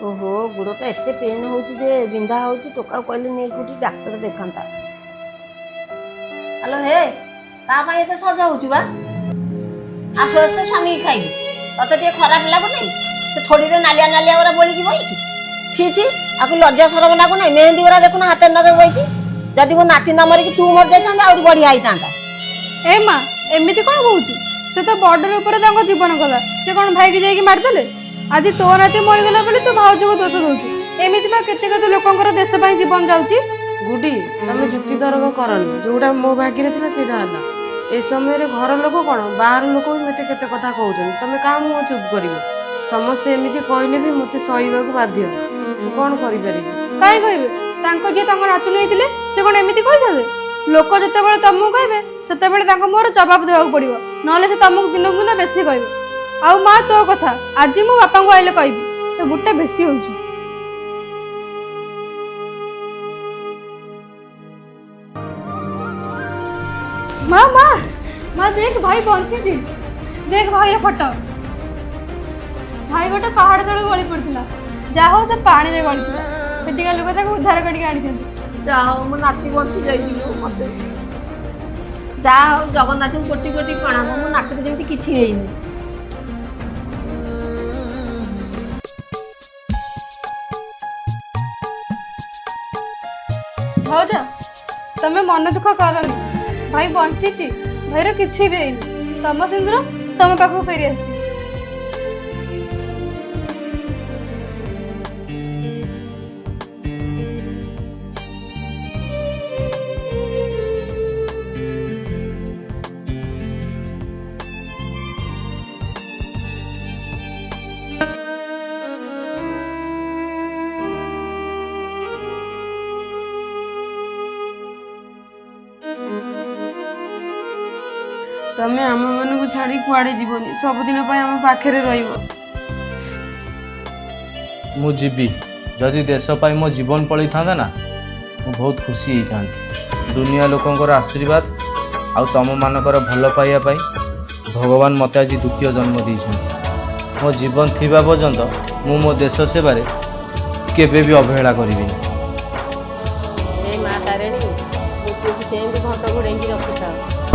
ओहो गोड़टा एत पेन हो बिंधा हो टोका कहले नहीं कौटी डाक्तर देखता। हेलो हे कहाँ ये सजा हो आसु आसते स्वामी खाई तत खराब लगुनि से थोड़ी नालिया नालिया गुरा बोलिकी बही छी छी आपको लज्जा सरम लगुना मेहंदी गुरा देखुना हाथ नगे बही जदि मो नाती न मरिकी तू मर जाता आहुरी बढ़िया होता। ए माँ एमती कौन कौचु से तो बॉर्डर ऊपर जीवन गला से कौन भाई की जाइए मारदेले आज तो नाती मरीगला बोली तू भाउज को दोष दौचु एमती केते केते लोकंकर देश ପାଇଁ जीवन जाउची। गुडी तमें जुक्ति तर्क करनी जोटा मो भाग्य रे थिला सेटा हला ए समय रे घर लोक कोन बाहर लोक भी मते केते कथा कहउछन तमे का मु चुप करिवो समस्त एमिति कहले भी मते सहीबा को बाध्य मु कोन करि परिबी काई कहबे तांको जे तांको नातु नैतिले से कोन एमिति कहि देबे लोक जते बेले तमु कहबे सेते बेले तांको मोर जवाब देबा पड़िबो नले से तमु दिन दिन बेसी कहबे आउ मां तो कथा आज मो बापा को आइले कहबी तो गुट्टा बेसी होउची। मां मां मां देख भाई बंची छी देख भाई रे फोटो भाई गोटे पहाड़ तले गली पड़थिला जा हो से पानी रे गलीथिला सेटिका लोक ताको उद्धार करिके आनी छथि जा हो मो नाती बंची जाइलु मते जा हो जगन्नाथ को कोटी कोटी प्रणाम मो नाती जेमति किछि हेइनी। भाउज तमे मन दुख करनी भाई बंची भाईर किसी भी हैनी तम सिंदूर तम पाखु फेरी आसी। तमें आम मन को छाड़ी कुआड़े जीवनी सबुदिन आम पाखे रहिबो मु जीवी जदि देश पाई मो जीवन पलि था ना मु बहुत खुशी होता दुनिया लोकंकर आशीर्वाद आउ तुम मानकर भल पाइबा पाई भगवान मते आज द्वितीय जन्म दीछन मो जीवन थिबा पर्यंत मु मो देश सेवारे केबे भी अवहेला करिबिनी। ए मां तारेणी मुझे सेम घंटा घोड़े रखी था